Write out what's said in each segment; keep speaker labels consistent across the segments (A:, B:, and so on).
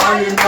A: Amen,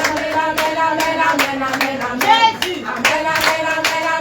A: amen, amen, amen, amen, amen. Amen, amen, amen,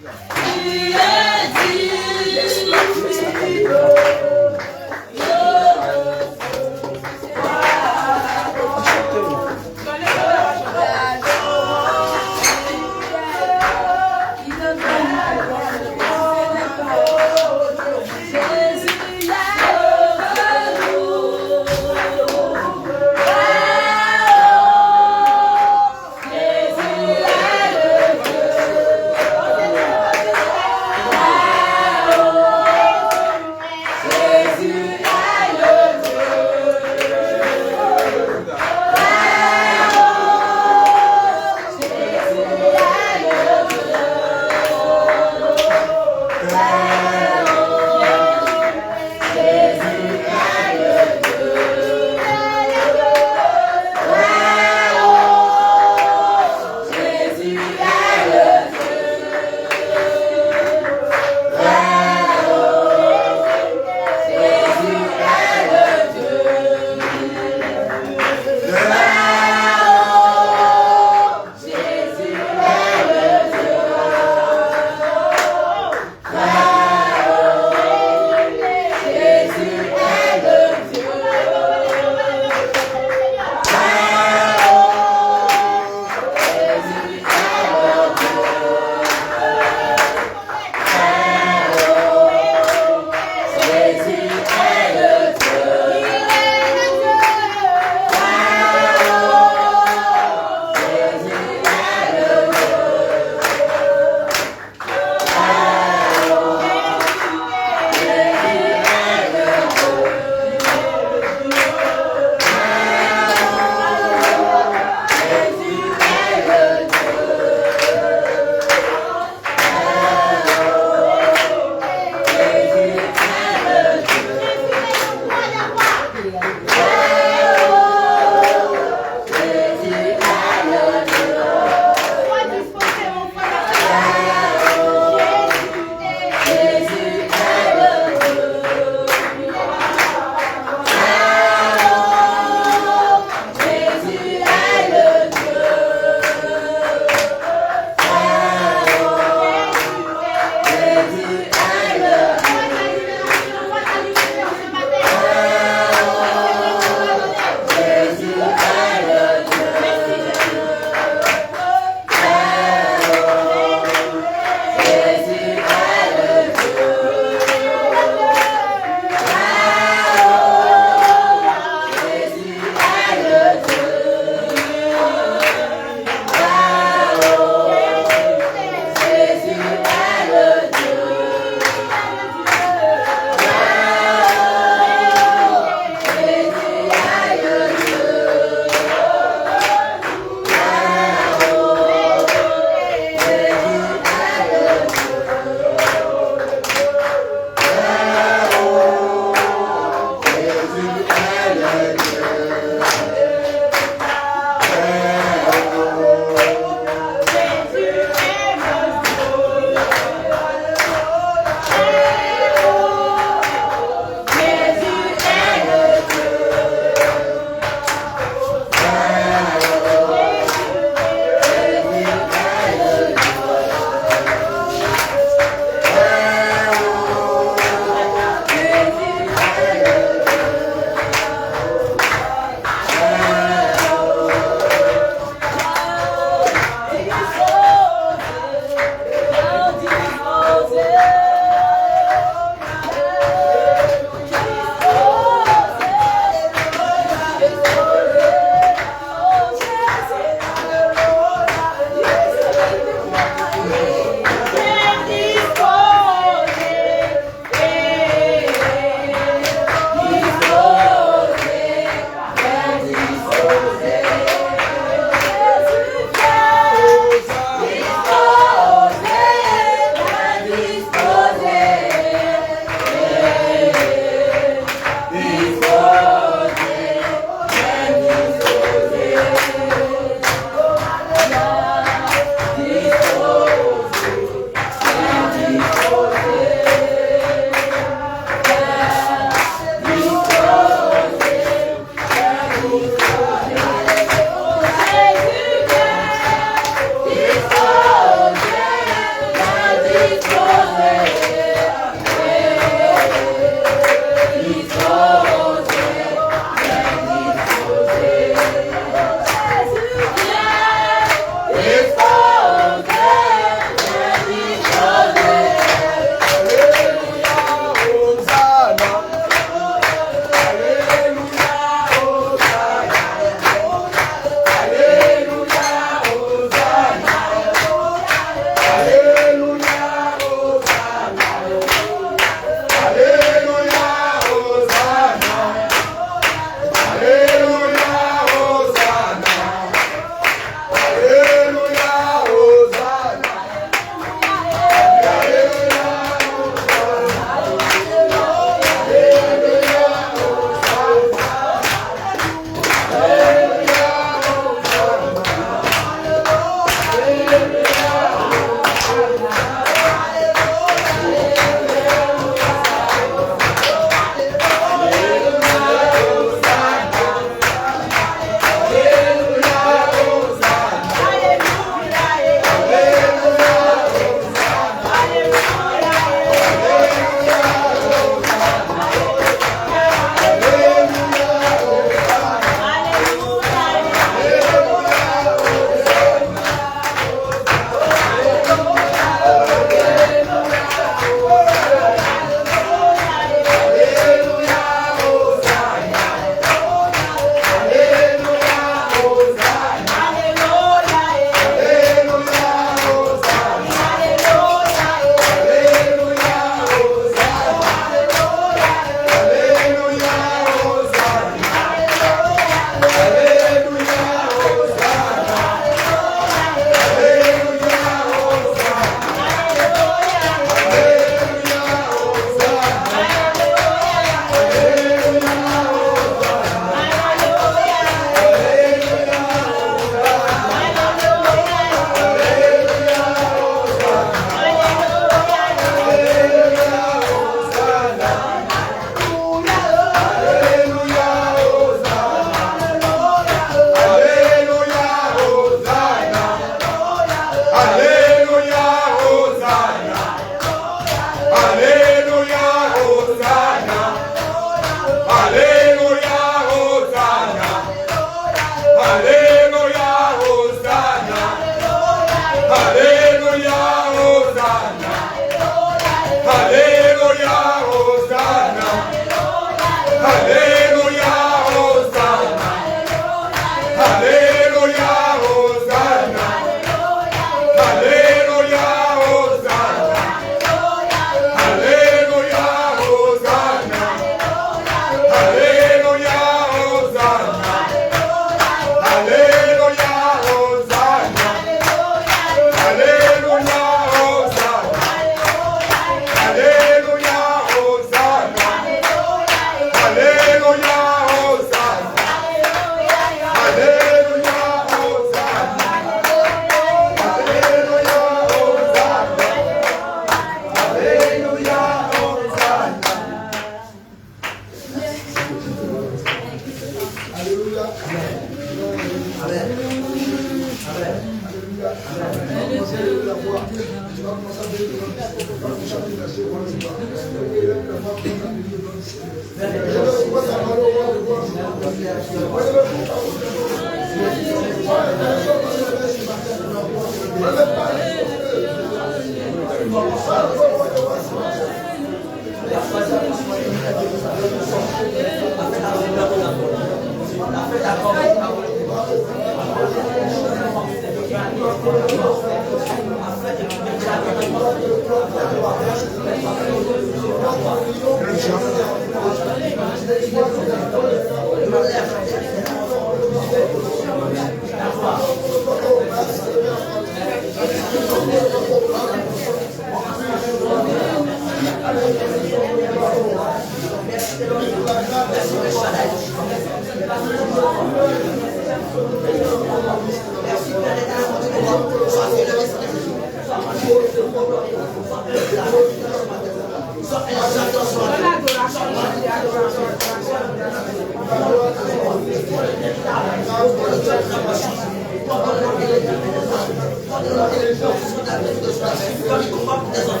A: Quand il combat pour des enfants,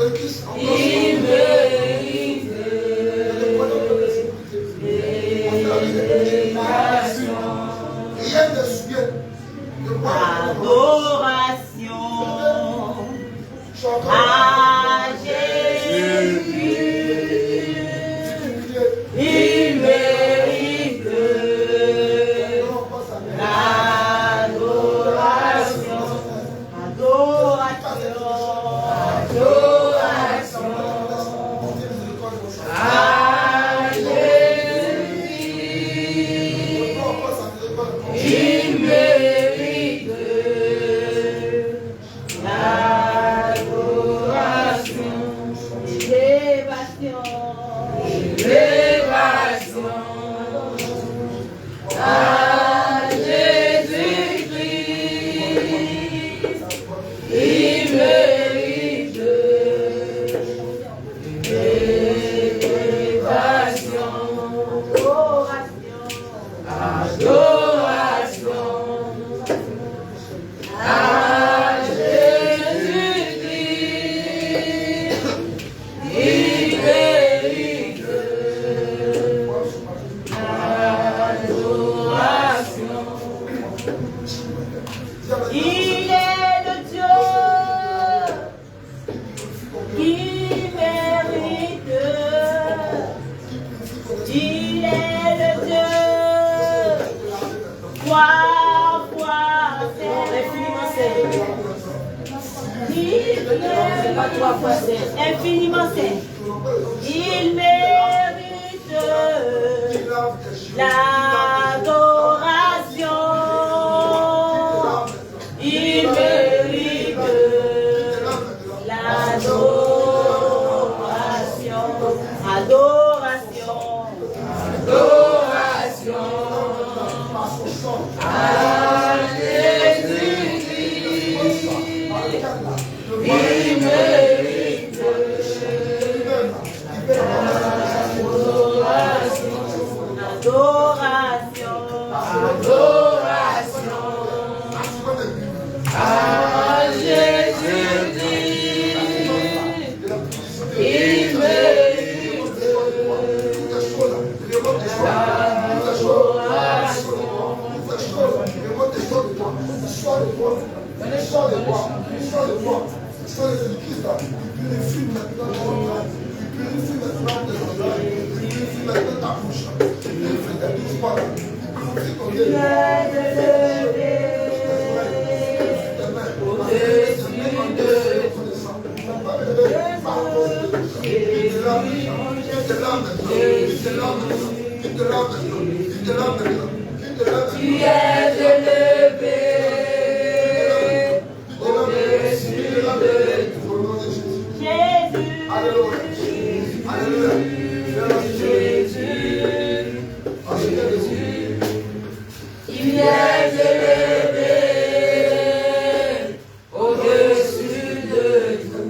A: Il mérite adoration à Jésus. Il mérite l'adoration, adoration à Jésus. Il mérite l'adoration, l'élévation à Jésus-Christ. Il mérite l'élévation, adoration à Jésus-Christ. Il mérite l'adoration. Il est le Dieu qui mérite. Il est le Dieu. Infiniment saint. Il mérite l'adoration. Il mérite l'adoration. Adoration. À Jésus-Christ. Il mérite adoration à Jésus-Christ. Il mérite Tu es élevé au-dessus de tout. Jésus, il est élevé au-dessus de tout.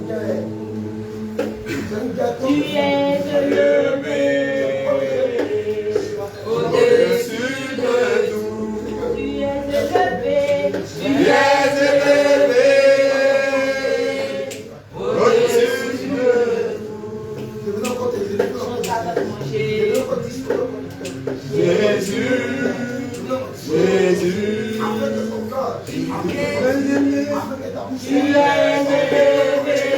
A: Tu es élevé au-dessus de tout. Tu es élevé. Tu es élevé au-dessus de tout. Jésus, Jésus, tu es élevé au-dessus de tout. Tu es élevé.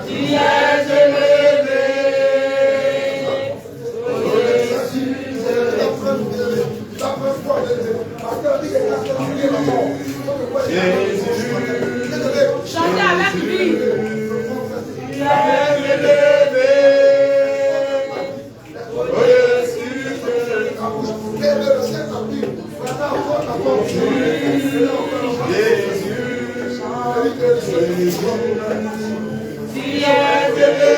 A: Tu es élevé au-dessus de tout. Jésus, chantez avec lui. Tu es élevé au-dessus de tout. Jésus, tu es élevé au-dessus de Tu es élevé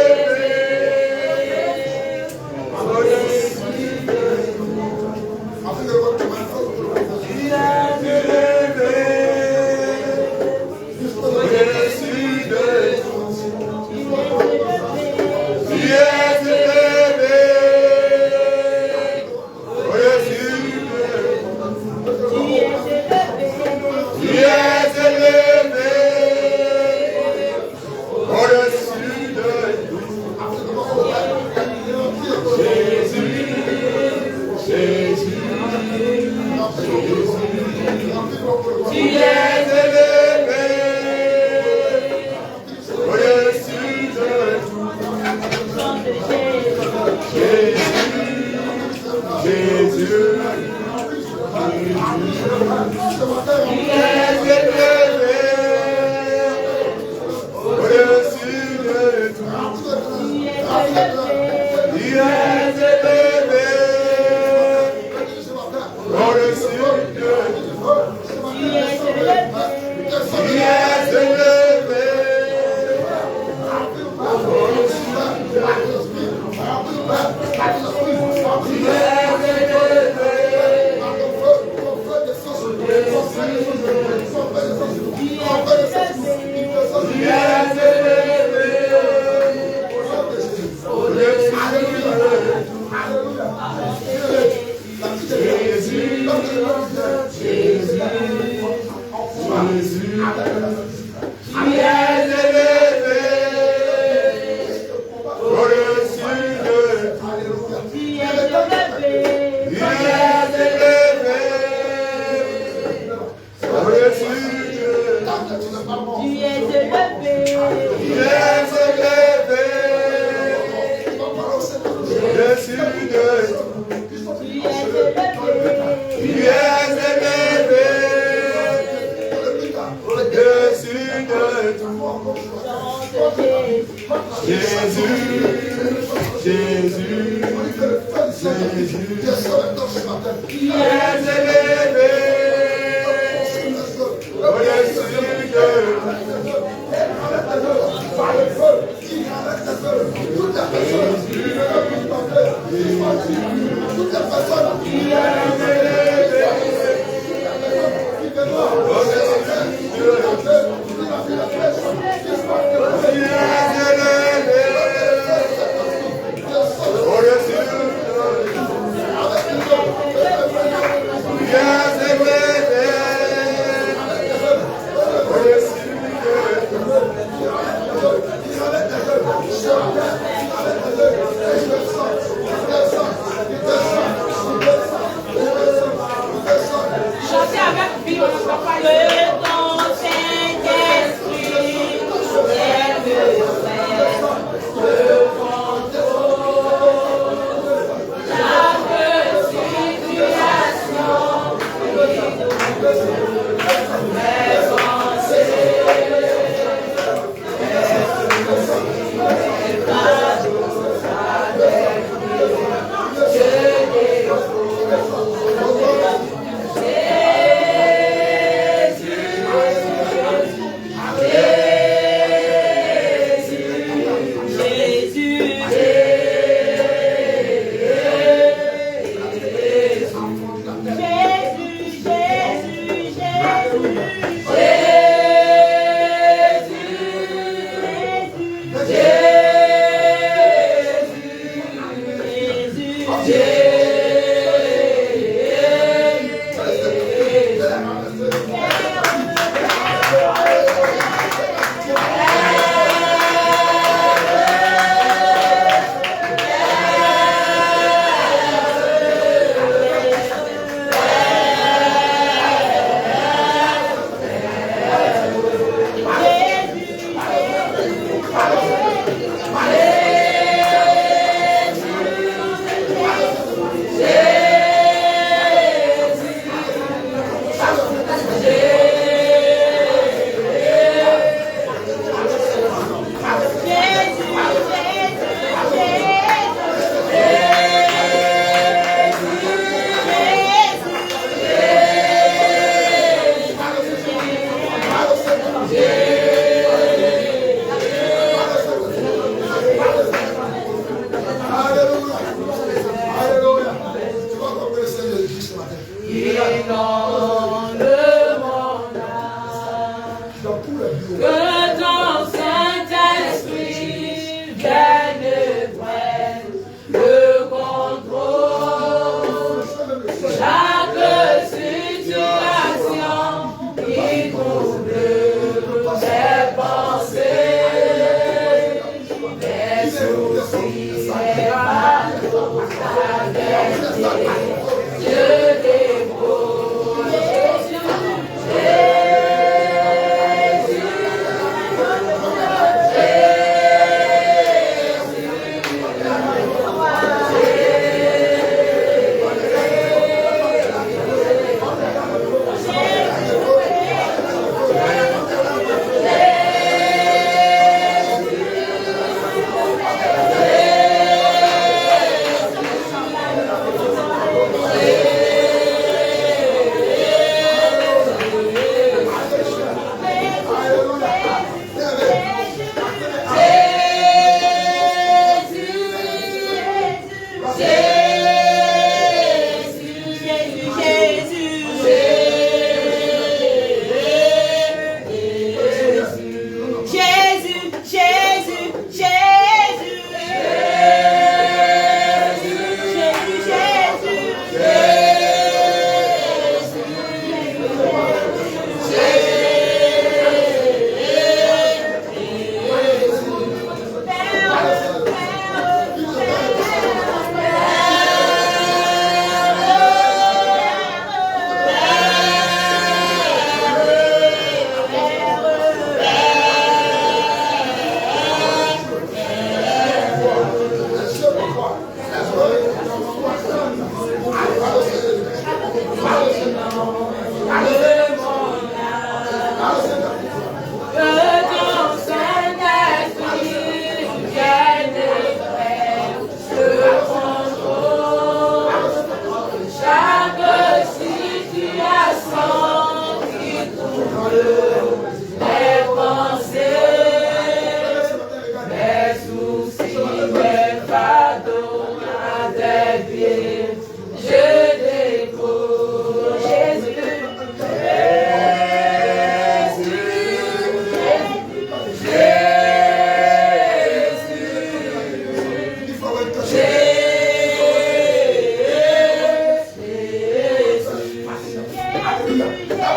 B: Yahweh,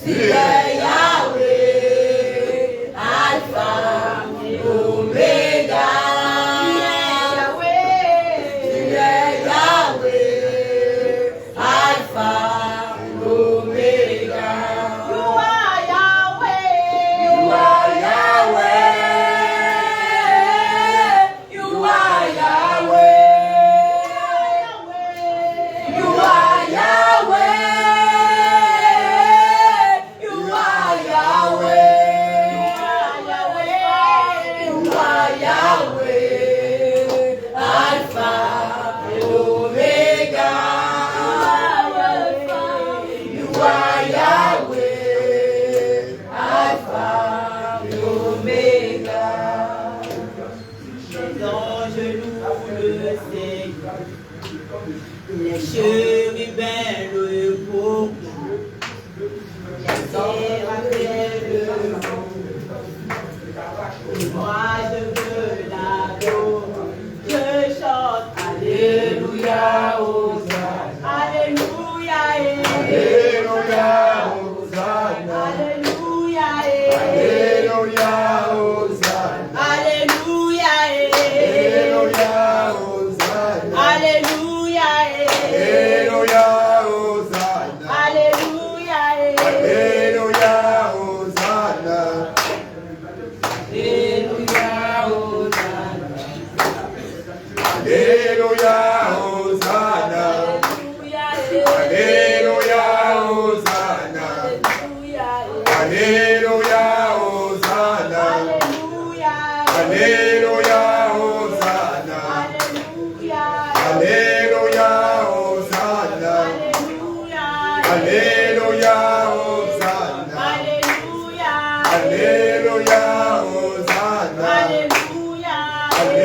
B: Tu es Yahweh, Alpha et Omega. Tu es Yahweh, Alpha et Omega. You are Yahweh. You are Yahweh. You are Yahweh. You are Yahweh. Les chérubins le proclament, les séraphins le et moi je veux l'adorer, je chante Alléluia, Hosanna, Alléluia, Alléluia, Hosanna, Alléluia, Alléluia, Hosanna, Alléluia, Alléluia, Hosanna, Alléluia, Alléluia, Hosanna, Alléluia, Alléluia, Hosanna, Alléluia, Hosanna, Alléluia, Hosanna, Alléluia, Hosanna, Alléluia, Hosanna, Alléluia, Hosanna, Alléluia, Hosanna, Alléluia, Hosanna, Alléluia, Hosanna, Alléluia, Hosanna,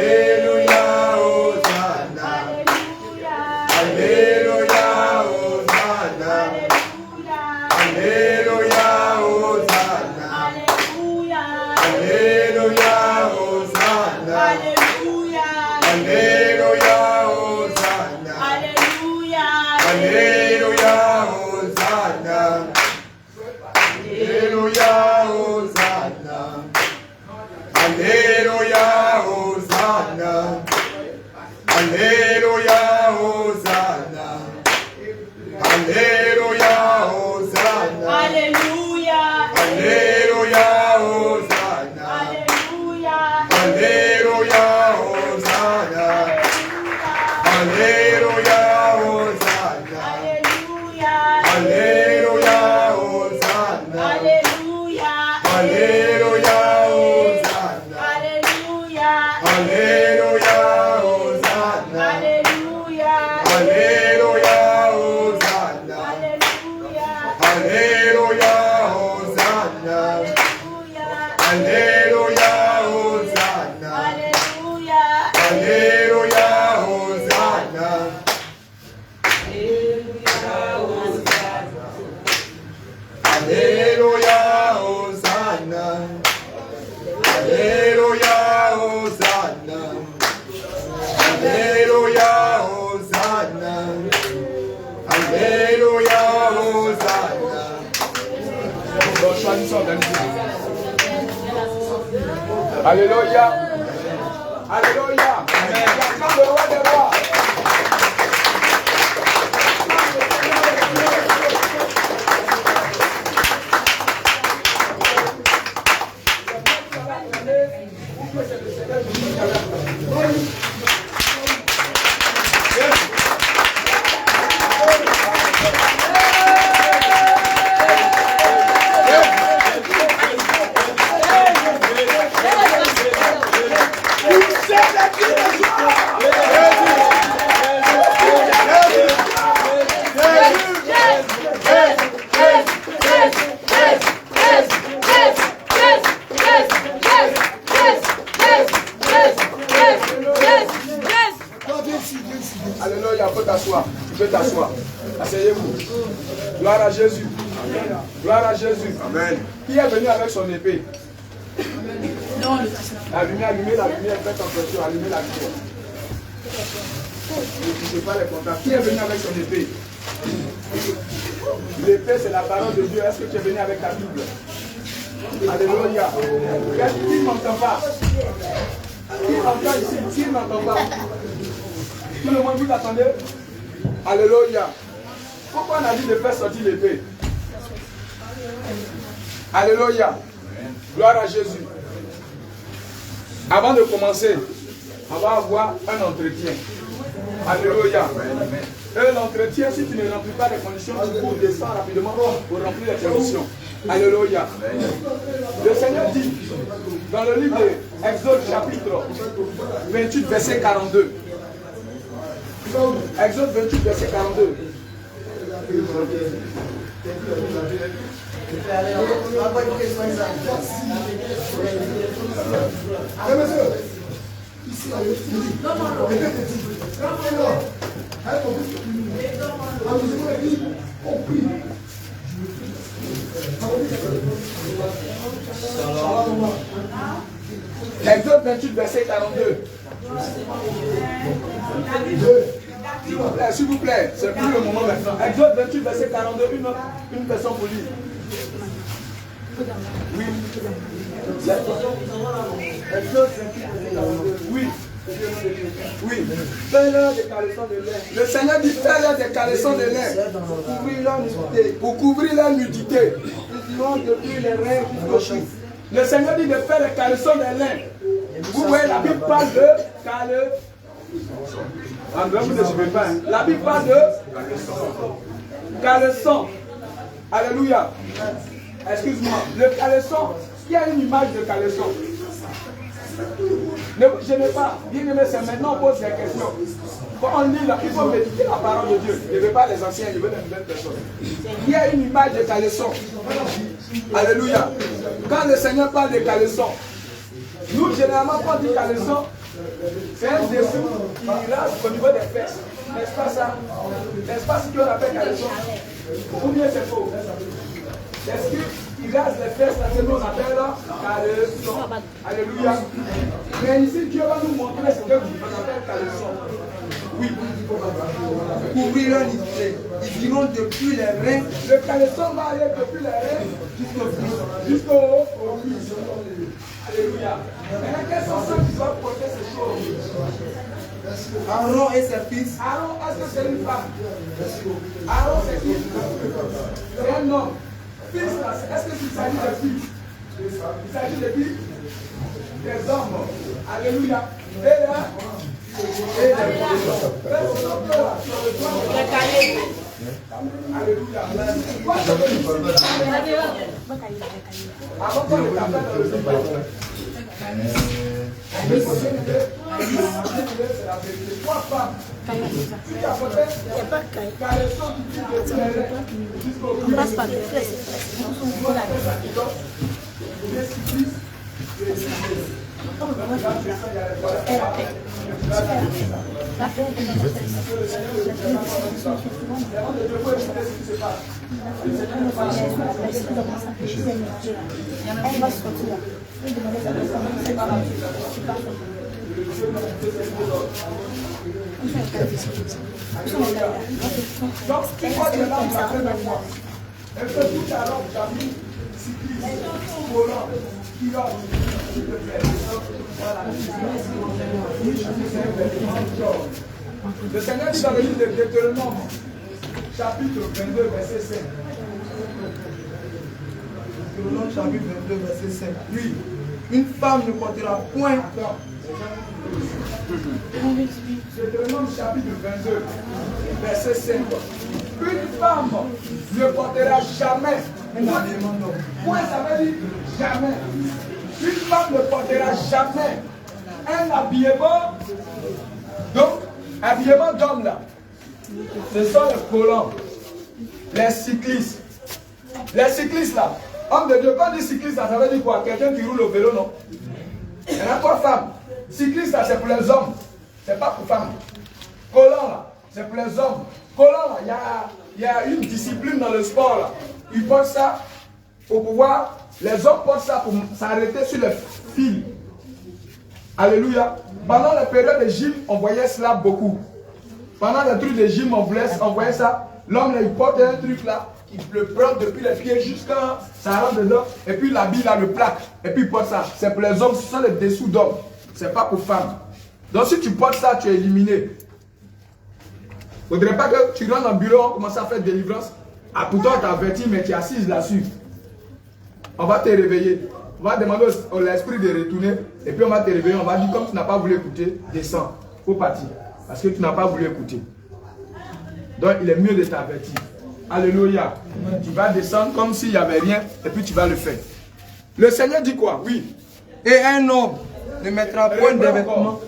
B: Alléluia, Hosanna, Alléluia, Hosanna, Alléluia, Hosanna, Alléluia, Hosanna, Alléluia, Hosanna, Alléluia, Hosanna, Alléluia, Hosanna, Alléluia, Hosanna, Alléluia, Hosanna, Alléluia, Alléluia, Hosanna, Alléluia, Hosanna, Alléluia, Hosanna, Alléluia, Hosanna, Alléluia, Hosanna, Alléluia, Hosanna, Alléluia, Hosanna, Alléluia, Hosanna, Alléluia, Hosanna, Alléluia, Hosanna, Alléluia, Hosanna, Alléluia, Hosanna, Alléluia, Hosanna, Alléluia, Hosanna. Bon, choisissons d'organiser. Alléluia, Alléluia, acclame le roi des rois. Alléluia, faut t'asseoir. Tu peux t'asseoir. Asseyez-vous. Gloire à Jésus. Gloire à Jésus. Amen. Qui est venu avec son épée? Non, allumez la lumière, faites attention, allumez la lumière. Ne touchez pas les contacts. Qui est venu avec son épée? L'épée, c'est la parole de Dieu. Est-ce que tu es venu avec ta Bible? Alléluia. Qui n'entend pas? Qui entend ici? Qui n'entend pas? Tout le monde, vous attendez? Alléluia. Pourquoi on a dit de faire sortir l'épée? Alléluia. Gloire à Jésus. Avant de commencer, on va avoir un entretien. Alléluia. Et l'entretien, si tu ne remplis pas les conditions, tu peux descendre rapidement pour remplir les conditions. Alléluia. Le Seigneur dit, dans le livre d'Exode chapitre 28, verset 42. Exode 28, verset 42. Exode 28, verset 42. S'il vous plaît, c'est plus le moment maintenant. Exode 28, verset 42, une personne pour lire. Oui. Exode 28, verset 42. Oui. Oui. Fais-leur des caleçons de lin. Le Seigneur dit fais-leur des caleçons de lin pour couvrir leur nudité. Depuis les reins jusqu'aux chevilles. Le Seigneur dit de faire des caleçons de lin. Vous voyez, la Bible parle de caleçon. Vous ne suivez pas. La Bible parle de caleçon. Alléluia. Excuse-moi. Le caleçon, il y a une image de caleçon. Je n'ai pas. Bien aimé, c'est maintenant on pose des questions. Quand on lit là, il faut méditer la parole de Dieu. Je ne veux pas les anciens, je veux les nouvelles personnes. Il y a une image de caleçon. Alléluia. Quand le Seigneur parle de caleçon, nous généralement quand on dit caleçon, c'est un dessous qui reste au niveau des fesses. N'est-ce pas ça? N'est-ce pas ce qu'on appelle caleçon? Ou bien c'est faux? Est-ce qu'il rase les fesses, c'est ce qu'on appelle caleçon? Alléluia. Mais ici, Dieu va nous montrer ce qu'on appelle caleçon. Oui. Couvrir leur nudité. Ils iront depuis les reins. Le caleçon va aller depuis les reins jusqu'au cuisse. Alléluia. Maintenant, quels sont ceux qui doivent porter ces choses? Aaron et ses fils. Aaron, est-ce que c'est une femme? Aaron, c'est qui? C'est un homme. Fils, est-ce qu'il s'agit de fils? Il s'agit de qui? Des hommes. Alléluia. Et là, alléluia. Avant qu'on ne t'appelle dans le débat, c'est la vérité. Trois femmes. Si tu as porté caleçon qui tire de jusqu'au cou, passe par le fesse. Donc, pourquoi de là, on l'appelle maintenant? Elle fait tout à l'heure, j'habite, cycliste, volant, pilote, le Seigneur dit dans le livre de Deutéronome, chapitre 22, verset 5. Deutéronome, chapitre 22, verset 5. Oui. Une femme ne portera point. Deutéronome, chapitre 22, verset 5. Une femme ne portera jamais. Point, ça veut dire jamais. Une femme ne portera jamais un habillement. Donc, habillement d'homme là. Ce sont les collants, les cyclistes. Les cyclistes là. Homme de Dieu, quand on dit cycliste là, ça veut dire quoi? Quelqu'un qui roule au vélo, non? Il y en a trois femmes. Cycliste là, c'est pour les hommes. C'est pas pour femmes. Collant là, c'est pour les hommes. Collant là, il y a une discipline dans le sport là. Ils portent ça pour pouvoir. Les hommes portent ça pour s'arrêter sur les fils. Alléluia. Pendant la période de gym, on voyait cela beaucoup. Pendant le truc de gym, on voyait ça. L'homme, il porte un truc là, il le prend depuis les pieds jusqu'à ça rentre dedans, et puis l'habille là, le plaque, et puis il porte ça. C'est pour les hommes, ce sont les dessous d'hommes. C'est pas pour femmes. Donc si tu portes ça, tu es éliminé. Il ne faudrait pas que tu rentres dans le bureau, on commence à faire délivrance. Ah, pourtant, on t'a averti, mais tu es assise là-dessus. On va te réveiller. On va demander à l'esprit de retourner. Et puis on va te réveiller. On va dire, comme tu n'as pas voulu écouter, descends. Il faut partir. Parce que tu n'as pas voulu écouter. Donc il est mieux de t'avertir. Alléluia. Tu vas descendre comme s'il n'y avait rien. Et puis tu vas le faire. Le Seigneur dit quoi? Oui.
C: Et un homme ne mettra point de vêtements.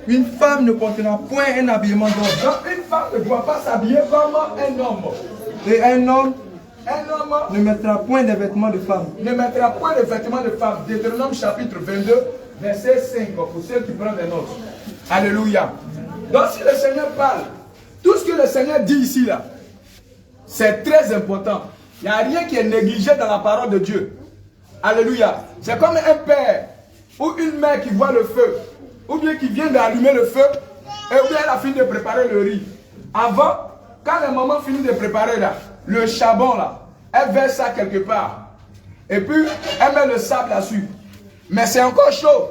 C: Une femme ne portera point un habillement d'homme.
B: Donc une femme ne doit pas s'habiller comme un homme.
C: Et un homme ne mettra point de vêtements de femme.
B: Ne mettra point de vêtements de femme. Deutéronome chapitre 22, verset 5, pour ceux qui prennent des notes. Alléluia. Donc si le Seigneur parle, tout ce que le Seigneur dit ici, là, c'est très important. Il n'y a rien qui est négligé dans la parole de Dieu. Alléluia. C'est comme un père ou une mère qui voit le feu, ou bien qui vient d'allumer le feu, et bien elle a fini de préparer le riz. Avant, quand la maman finit de préparer là, le charbon là, elle verse ça quelque part. Et puis, elle met le sable là-dessus. Mais c'est encore chaud.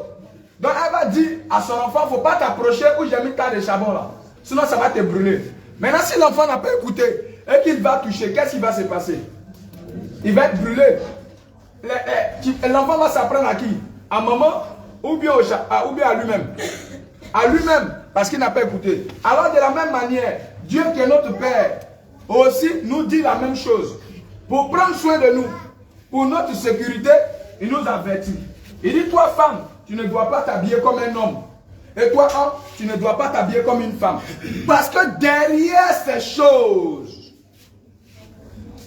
B: Donc, elle va dire à son enfant, il ne faut pas t'approcher où j'ai mis tas de charbon là. Sinon, ça va te brûler. Maintenant, si l'enfant n'a pas écouté et qu'il va toucher, qu'est-ce qui va se passer? Il va être brûlé. L'enfant va s'apprendre à qui? À maman ou bien à lui-même? À lui-même, parce qu'il n'a pas écouté. Alors, de la même manière, Dieu qui est notre Père, aussi nous dit la même chose. Pour prendre soin de nous, pour notre sécurité, il nous avertit. Il dit, toi femme, tu ne dois pas t'habiller comme un homme. Et toi homme, tu ne dois pas t'habiller comme une femme. Parce que derrière ces choses,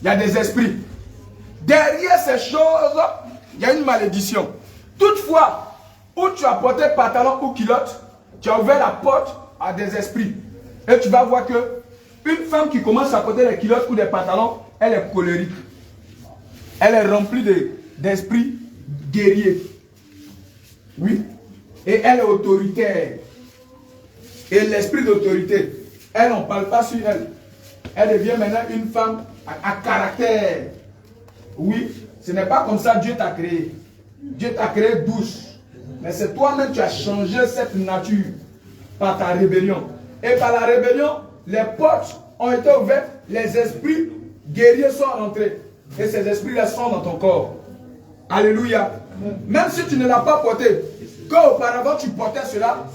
B: il y a des esprits. Derrière ces choses, il y a une malédiction. Toutefois, où tu as porté pantalon ou culotte, tu as ouvert la porte à des esprits. Et tu vas voir que une femme qui commence à porter des culottes ou des pantalons, elle est colérique. Elle est remplie d'esprits guerriers. Oui. Et elle est autoritaire. Et l'esprit d'autorité, elle, on ne parle pas sur elle. Elle devient maintenant une femme à caractère. Oui. Ce n'est pas comme ça que Dieu t'a créé. Dieu t'a créé douce. Mais c'est toi-même qui as changé cette nature par ta rébellion. Et par la rébellion, les portes ont été ouvertes, les esprits guerriers sont rentrés. Et ces esprits-là sont dans ton corps. Alléluia. Même si tu ne l'as pas porté, qu'auparavant tu portais cela,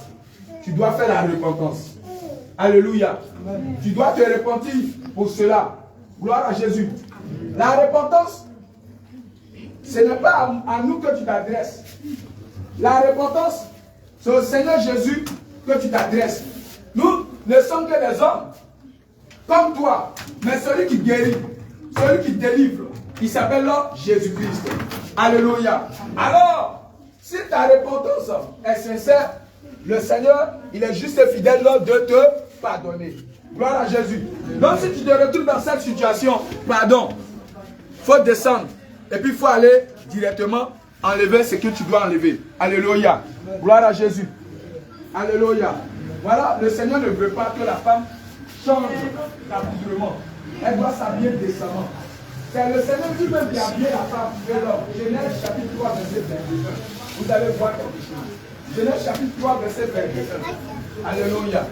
B: tu dois faire la repentance. Alléluia. Tu dois te repentir pour cela. Gloire à Jésus. La repentance, ce n'est pas à nous que tu t'adresses. La repentance, c'est au Seigneur Jésus que tu t'adresses. Nous ne sommes que des hommes, comme toi. Mais celui qui guérit, celui qui délivre, il s'appelle Jésus-Christ. Alléluia. Alors, si ta repentance est sincère, le Seigneur, il est juste fidèle de te pardonner. Gloire à Jésus. Donc si tu te retrouves dans cette situation, pardon, il faut descendre. Et puis il faut aller directement enlever ce que tu dois enlever. Alléluia. Gloire à Jésus. Alléluia. Voilà, le Seigneur ne veut pas que la femme change d'habillement. Elle doit s'habiller décemment. C'est le Seigneur lui-même qui a habillé la femme et l'homme. Genèse chapitre 3, verset 21. Vous allez voir quelque chose. Genèse chapitre 3, verset 21. Alléluia.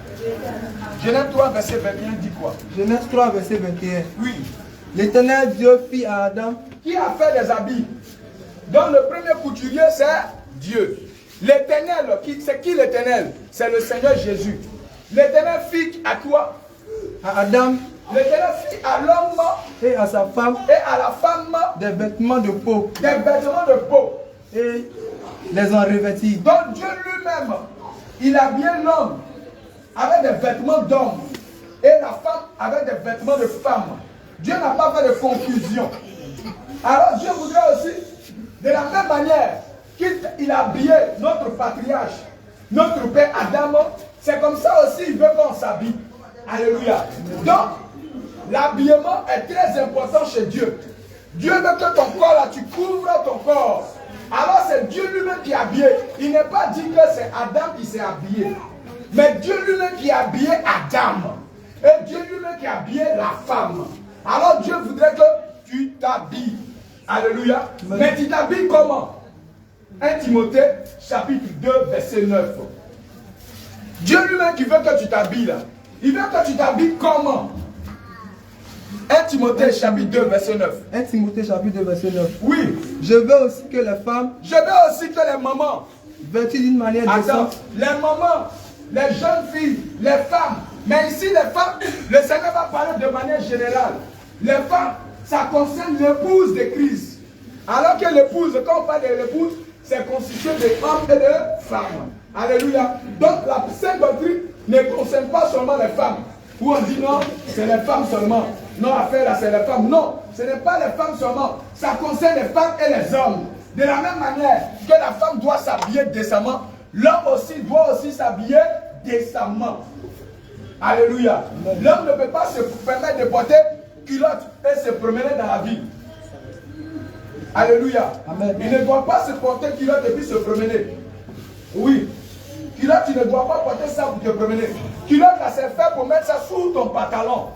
B: Genèse 3, verset 21 dit quoi?
C: Genèse 3, verset 21.
B: Oui.
C: L'Éternel Dieu fit à Adam.
B: Qui a fait les habits? Donc le premier couturier, c'est Dieu. L'Éternel, c'est qui l'Éternel? C'est le Seigneur Jésus. L'Éternel fit à quoi?
C: À Adam.
B: L'Éternel fit à l'homme
C: et à sa femme
B: et à la femme
C: des vêtements de peau.
B: Des vêtements de peau.
C: Et les en revêtit.
B: Donc Dieu lui-même, il a bien l'homme avec des vêtements d'homme et la femme avec des vêtements de femme. Dieu n'a pas fait de confusion. Alors Dieu voudrait aussi, de la même manière qu'il a habillé notre patriarche, notre père Adam, c'est comme ça aussi il veut qu'on s'habille. Alléluia. Donc, l'habillement est très important chez Dieu. Dieu veut que ton corps là, tu couvres ton corps. Alors c'est Dieu lui-même qui est habillé. Il n'est pas dit que c'est Adam qui s'est habillé. Mais Dieu lui-même qui a habillé Adam. Et Dieu lui-même qui a habillé la femme. Alors Dieu voudrait que tu t'habilles. Alléluia. Mais tu t'habilles comment? 1 Timothée chapitre 2 verset 9. Dieu lui-même qui veut que tu t'habilles là. Il veut que tu t'habilles comment? 1 Timothée chapitre 2 verset 9.
C: 1 Timothée chapitre 2 verset 9.
B: Oui.
C: Je veux aussi que les femmes,
B: Je veux aussi que les mamans,
C: vêtues d'une manière
B: attends,
C: décente,
B: les mamans, les jeunes filles, les femmes, mais ici les femmes, le Seigneur va parler de manière générale. Les femmes, ça concerne l'épouse de Christ. Alors que l'épouse, quand on parle de l'épouse, c'est constitué d'hommes et de femmes. Alléluia. Donc la sainte doctrine ne concerne pas seulement les femmes. Où on dit non, c'est les femmes seulement. Non, affaire là, c'est les femmes. Non, ce n'est pas les femmes seulement. Ça concerne les femmes et les hommes. De la même manière que la femme doit s'habiller décemment, l'homme aussi doit aussi s'habiller décemment. Alléluia. L'homme ne peut pas se permettre de porter culotte et se promener dans la vie. Alléluia. Amen. Il ne doit pas se porter culotte et puis se promener. Oui. Culotte, tu ne dois pas porter ça pour te promener. Culotte, là, c'est fait pour mettre ça sous ton pantalon.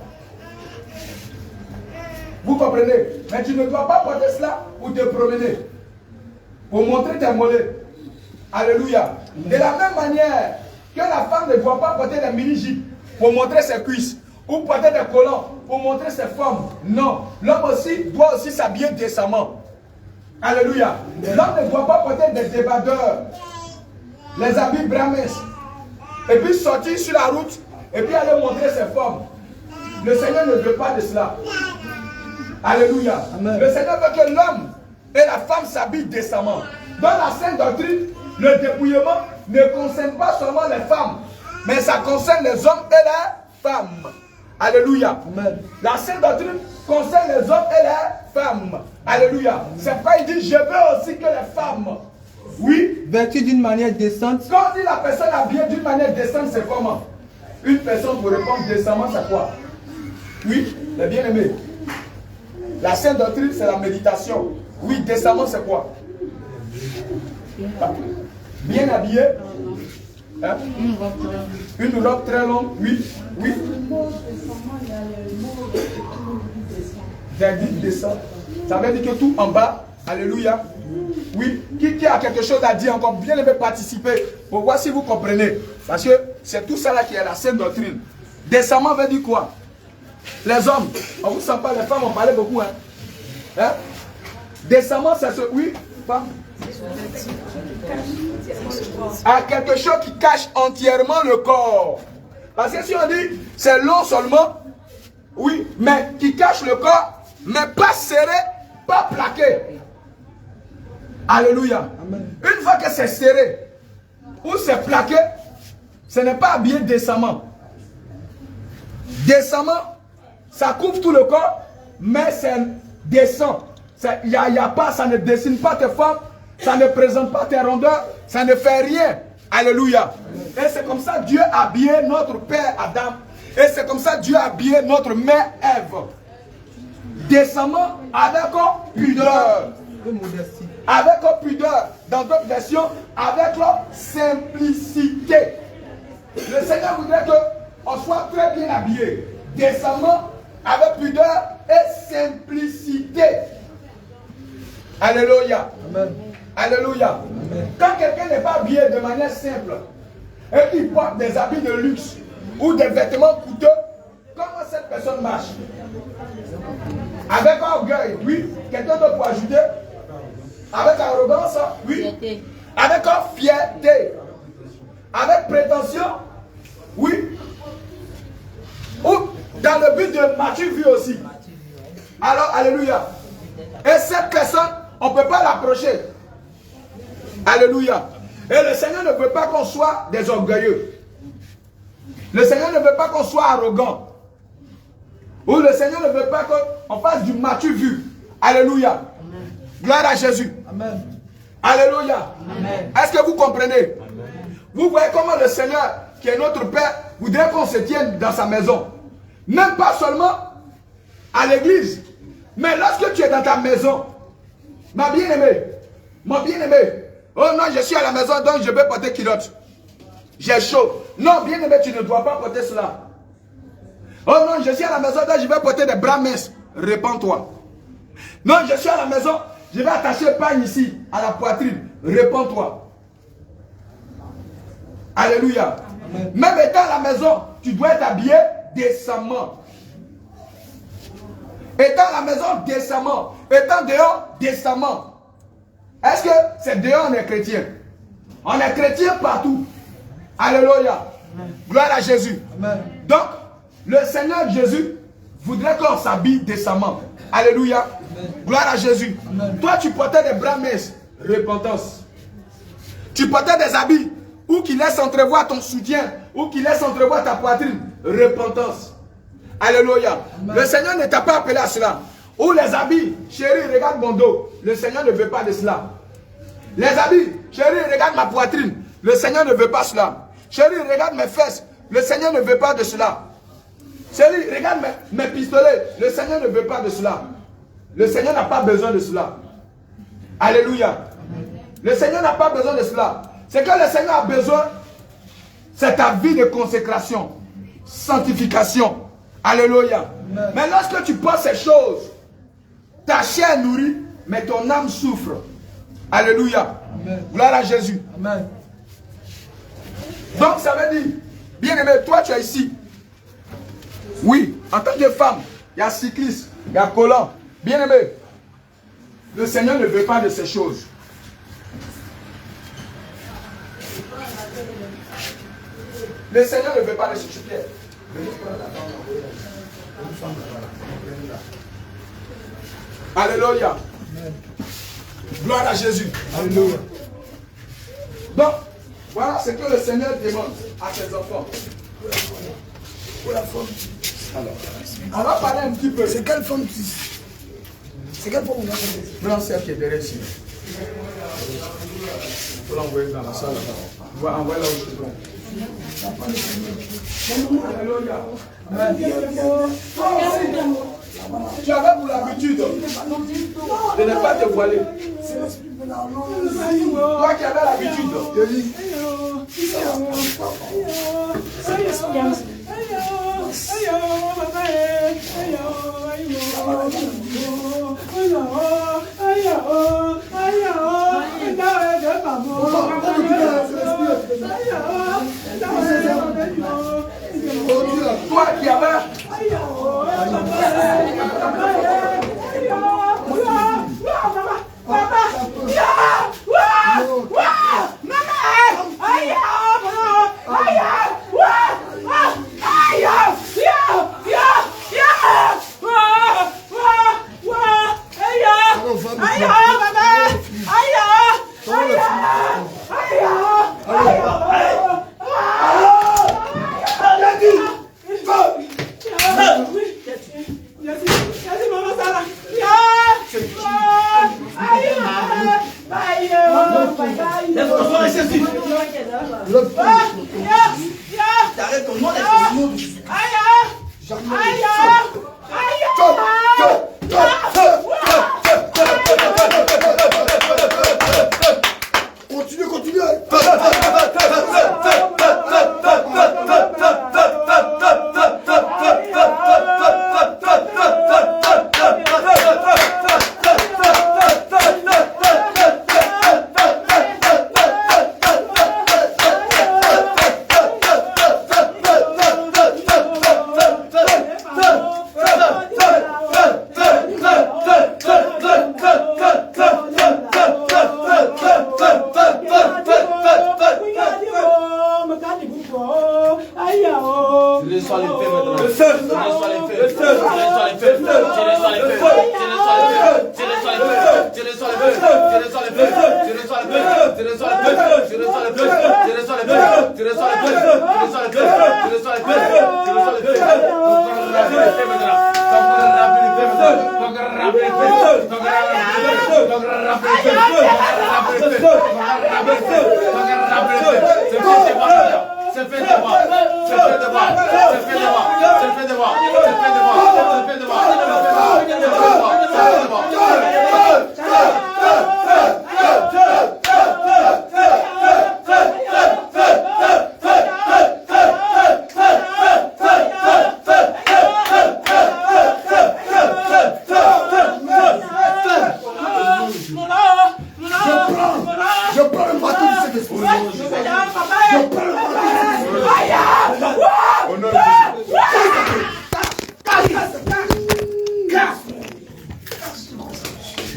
B: Vous comprenez? Mais tu ne dois pas porter cela pour te promener. Pour montrer tes mollets. Alléluia. De la même manière que la femme ne doit pas porter des mini-jupes pour montrer ses cuisses. Ou porter des collants pour montrer ses formes. Non. L'homme aussi doit aussi s'habiller décemment. Alléluia. L'homme ne doit pas porter des débardeurs. Les habits bramesques. Et puis sortir sur la route. Et puis aller montrer ses formes. Le Seigneur ne veut pas de cela. Alléluia. Amen. Le Seigneur veut que l'homme et la femme s'habillent décemment. Dans la sainte doctrine, le dépouillement ne concerne pas seulement les femmes, mais ça concerne les hommes et les femmes. Alléluia. Amen. La sainte doctrine concerne les hommes et les femmes. Alléluia. C'est pourquoi il dit, je veux aussi que les femmes, oui,
C: vêtues d'une manière décente.
B: Quand on dit la personne habillée d'une manière décente, c'est comment? Une personne pour répondre décemment, c'est quoi? Oui, les bien-aimés. La sainte doctrine, c'est la méditation. Oui, décemment, c'est quoi? Bien habillé. Hein? Une robe très longue. Oui, oui. Décent. Ça veut dire que tout en bas, alléluia. Oui, qui a quelque chose à dire encore, bien aimé participer pour voir si vous comprenez. Parce que c'est tout ça là qui est la sainte doctrine. Décemment veut dire quoi? Les hommes, on vous sent pas, les femmes, on parlait beaucoup. Hein? Décemment, c'est ce. Oui, femme. À quelque chose qui cache entièrement le corps. Parce que si on dit c'est long seulement, oui, mais qui cache le corps, mais pas serré, pas plaqué. Alléluia. Amen. Une fois que c'est serré ou c'est plaqué, ce n'est pas habillé décemment. Décemment, ça couvre tout le corps, mais c'est décent. Il y a pas, ça ne dessine pas tes formes, ça ne présente pas tes rondeurs, ça ne fait rien. Alléluia. Et c'est comme ça Dieu a habillé notre père Adam. Et c'est comme ça Dieu a habillé notre mère Ève. Décemment avec pudeur. Avec pudeur. Dans d'autres versions, avec simplicité. Le Seigneur voudrait qu'on soit très bien habillé. Décemment avec pudeur et simplicité. Alléluia. Amen. Alléluia. Amen. Quand quelqu'un n'est pas habillé de manière simple et qu'il porte des habits de luxe ou des vêtements coûteux, comment cette personne marche? Avec orgueil, oui. Quelqu'un d'autre pour ajouter? Avec arrogance, oui. Avec fierté. Avec prétention, oui. Ou dans le but de marcher vu aussi. Alors, alléluia. Et cette personne, on ne peut pas l'approcher. Alléluia. Et le Seigneur ne veut pas qu'on soit des orgueilleux. Le Seigneur ne veut pas qu'on soit arrogant. Ou le Seigneur ne veut pas qu'on fasse du matu vu. Alléluia. Amen. Gloire à Jésus. Amen. Alléluia. Est-ce que vous comprenez? Amen. Vous voyez comment le Seigneur, qui est notre Père, voudrait qu'on se tienne dans sa maison. Même pas seulement à l'église. Mais lorsque tu es dans ta maison, ma bien-aimée, mon bien-aimé, oh non, je suis à la maison, donc je vais porter culotte. J'ai chaud. Non, bien-aimé, tu ne dois pas porter cela. Oh non, je suis à la maison, je vais porter des bras minces. Répands-toi. Non, je suis à la maison, je vais attacher le pagne ici, à la poitrine. Répands-toi. Alléluia. Amen. Même étant à la maison, tu dois être habillé décemment. Étant à la maison décemment. Étant dehors décemment. Est-ce que c'est dehors on est chrétien? On est chrétien partout. Alléluia. Amen. Gloire à Jésus. Amen. Donc, le Seigneur Jésus voudrait qu'on s'habille décemment. Alléluia. Amen. Gloire à Jésus. Amen. Toi, tu portais des bras minces. Repentance. Tu portais des habits ou qui laissent entrevoir ton soutien, ou qui laissent entrevoir ta poitrine. Repentance. Alléluia. Amen. Le Seigneur ne t'a pas appelé à cela. Ou les habits, chérie, regarde mon dos. Le Seigneur ne veut pas de cela. Les habits, chérie, regarde ma poitrine. Le Seigneur ne veut pas cela. Chérie, regarde mes fesses. Le Seigneur ne veut pas de cela. Chérie, regarde mes pistolets. Le Seigneur ne veut pas de cela. Le Seigneur n'a pas besoin de cela. Alléluia. Le Seigneur n'a pas besoin de cela. Ce que le Seigneur a besoin, c'est ta vie de consécration, sanctification. Alléluia. Amen. Mais lorsque tu penses ces choses, ta chair est nourrie, mais ton âme souffre. Alléluia. Amen. Gloire à Jésus. Amen. Donc ça veut dire, bien aimé, toi tu es ici. Oui, en tant que femme, il y a cycliste, il y a collant. Bien aimé, le Seigneur ne veut pas de ces choses. Le Seigneur ne veut pas de ces choses. Alléluia. Gloire à Jésus. Alléluia. Donc, voilà ce que le Seigneur demande à ses enfants. Pour la femme. Alors, on va parler un petit peu.
D: C'est quelle femme? C'est quelle femme on a fait?
B: Blanc, celle qui est derrière ici. Il faut l'envoyer dans la salle. On va envoyer là où je suis. Alléluia. Tu avais pour l'habitude de ne pas te voiler. Toi qui avais l'habitude de dire. Toi qui avais.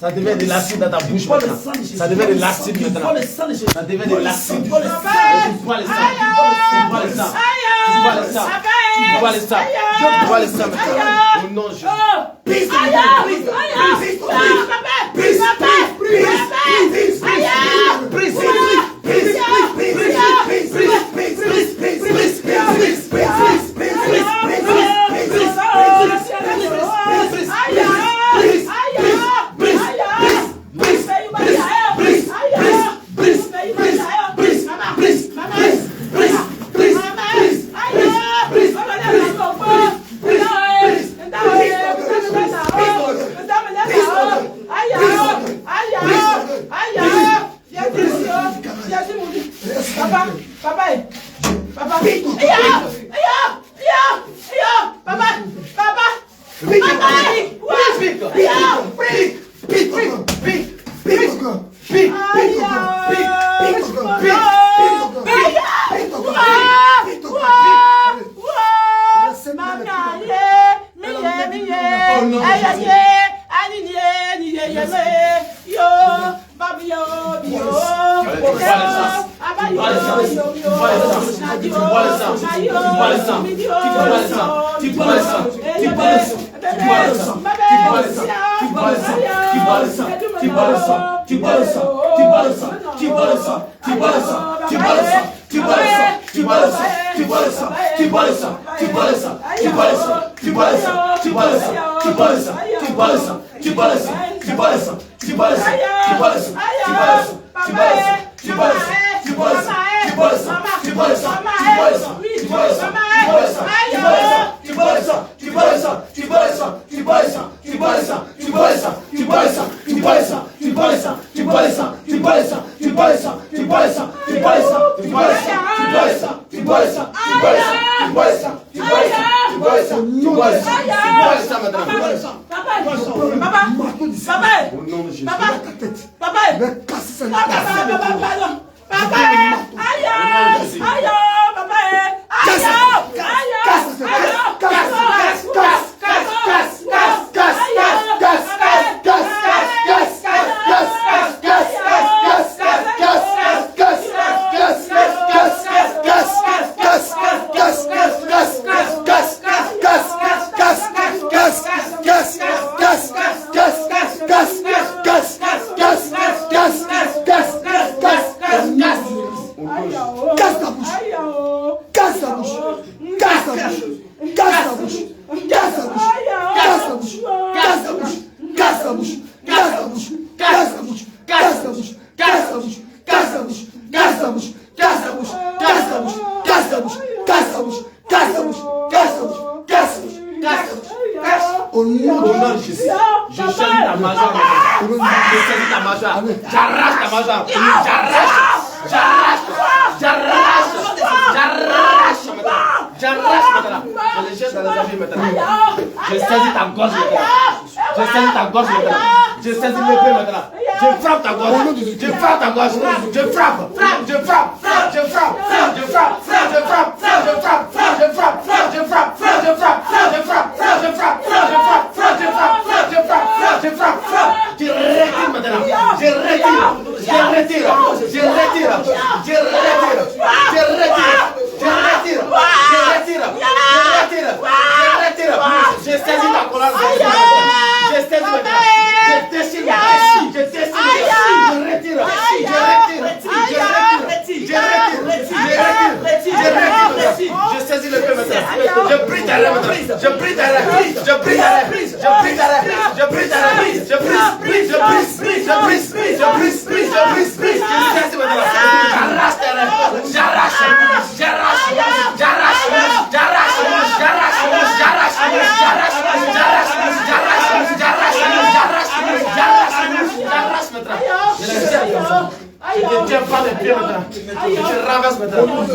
E: Ça devient de l'acide dans ta bouche maintenant. Ça devient de l'acide maintenant. Ça devient de l'acide. Tu bois le sang. Tu bois le sang. Tu bois le sang. Tu bois le sang. Tu bois le sang. Tu bois le sang maintenant. Au nom de Jésus.
A: Aïe!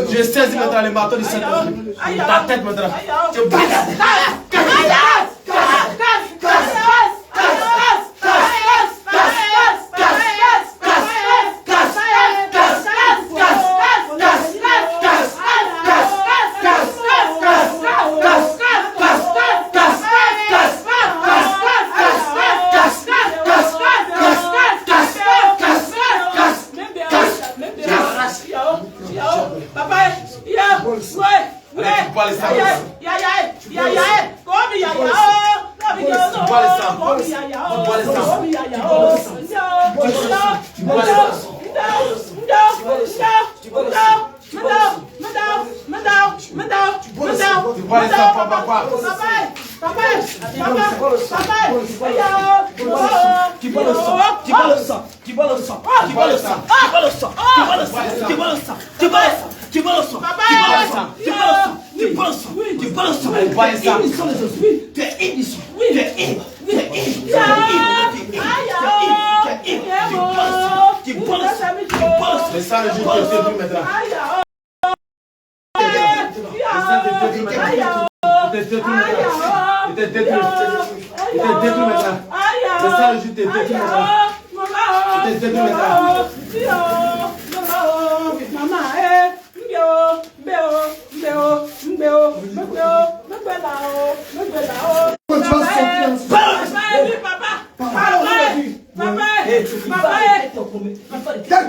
E: Je saisis maintenant les marteaux du Saint-Esprit. Ta tête maintenant. Je brise.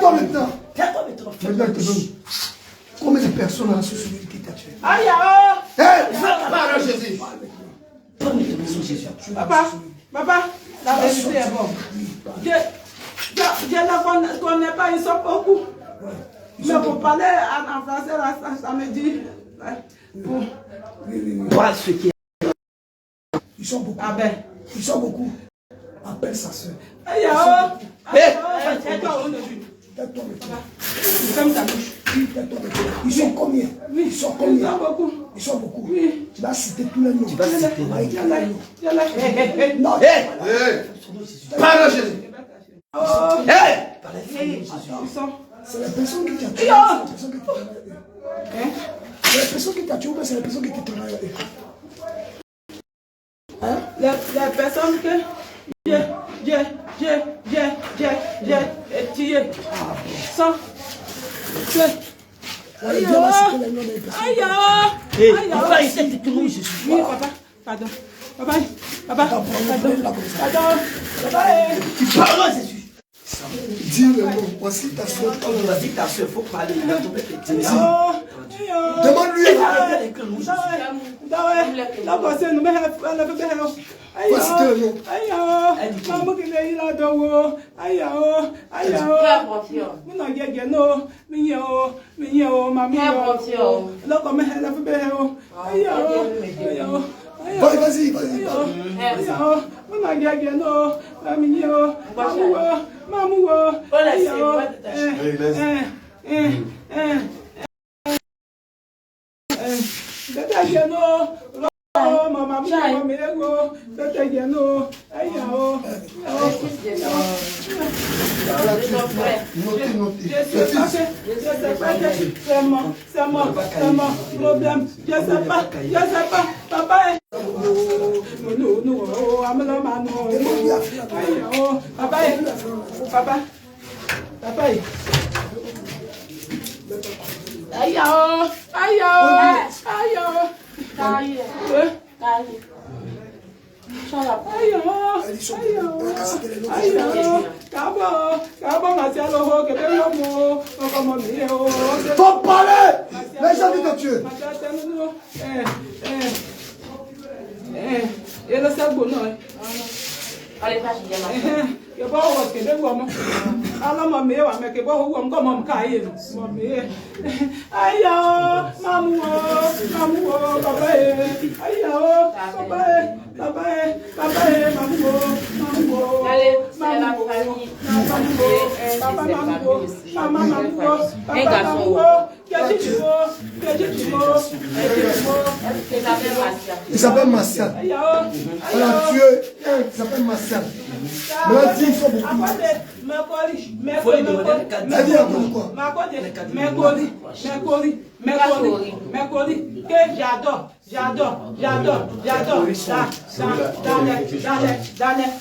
D: Tais-toi maintenant.
E: Tais-toi maintenant.
D: Maintenant, je te donne. Combien de personnes ont celui qui t'a tué?
A: Aïe,
E: Parle Jésus. Parle maintenant Jésus.
A: Papa, la vérité est bonne. Je ne connais pas, ils sont beaucoup. Mais pour parler en français, là, ça me dit.
E: Voilà ce qui est.
D: Ils sont beaucoup.
A: Ah ben.
D: Ils sont beaucoup. Appelle sa soeur.
A: Aïe,
D: Tais-toi maintenant. Ils sont combien? Ils sont combien? Ils sont beaucoup. Tu vas citer tous les noms. Tu vas citer. Non.
E: Parle Jésus.
D: C'est la personne qui t'a tué. C'est la personne qui t'a tué ou c'est la personne qui t'a travaillé.
A: Les personnes que j'ai tuées sont tuées. Aïe,
E: Papa, il sait que nous, Jésus.
A: oui, papa, pardon. Papa, pardon.
E: Tu parles Jésus.
D: Dis le nom. Voici ta soeur.
E: Vas-y, ta soeur, il faut parler. Il a tombé petit.
D: Demande-lui. Vas-y.
A: C'est mon problème. Je sais pas. Papa est... Papa est...
D: Faut parler. Les gens qui t'ont tué.
A: Et le cerveau, non.
F: Allez, pas
A: Que bon, que de bon. Alors, ma mère, mais que bon, comme mon cahier. Aïe, maman, papa, aïe, papa,
D: Il s'appelle Martial. On l'a tué. Il s'appelle Martial. Maintenant, dis, il faut beaucoup.
A: Mercredi, que j'adore. Dans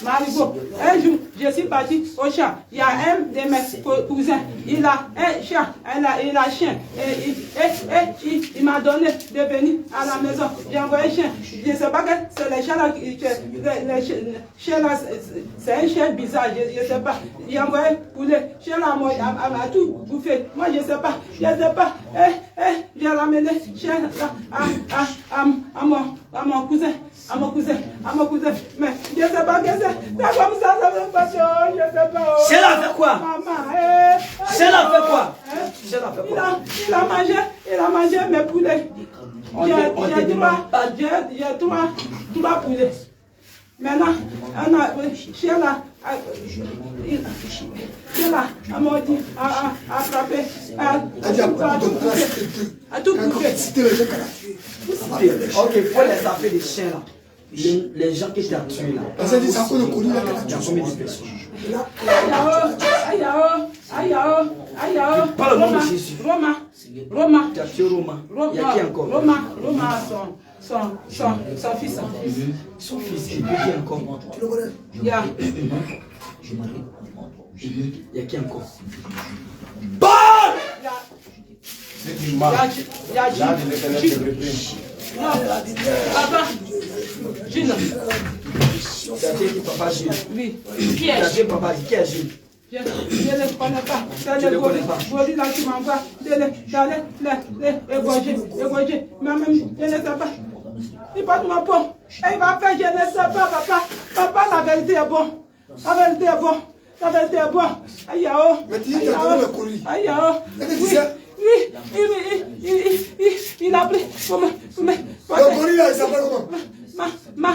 A: Marigot. Un jour, je suis parti au chat. Il y a un de mes cousins. Il a un chat. Il a un chien. Et il m'a donné de venir à la maison. J'ai envoyé un chien. Je ne sais pas que c'est les chiens là. Les chiens là, c'est un chien bizarre. Je ne sais pas. J'ai envoyé pour les chiens là. A tout bouffé. Moi, je ne sais pas. J'ai ramené le chien là à mon cousin. Mais je ne sais pas que c'est comme ça me passe. Je ne sais pas.
E: C'est là fait quoi?
A: Maman,
E: C'est là fait quoi?
A: Il a mangé mes poulets. J'ai trois poulets. Maintenant, chien là, à m'a dit, à attraper, à tout couper.
E: Ok, il faut les appeler les chiens là. Les gens qui t'ont tué là.
D: Parce que c'est encore le connu là.
E: Combien de personnes?
A: Aïe,
E: Parle au nom de Jésus.
A: Roma.
E: Tu as tué Roma. Il y a qui encore?
A: Roma, son fils.
E: Son fils, et puis qui encore?
A: Il y a
E: qui encore?
B: C'est du mal. Là, de l'éternel te reprend.
A: non, papa, Gilles.
E: Tu as tué papa Gilles.
A: Oui.
F: Qui
E: Tu as
F: est
E: tué papa Gilles. Qui est Gilles?
A: Je ne connais pas. C'est le body là qui m'envoie. D'aller égorger. Moi-même, je ne sais pas. Il porte ma peau. Et il va faire, je ne sais pas, papa. Papa, la vérité est bonne. La vérité est bonne. La vérité est bonne. Aïe, oh.
D: Mais tu dis qu'il a donné le colis.
A: Aïe, oh. Oui, il a pris.
D: Le colis là, il s'appelle comment?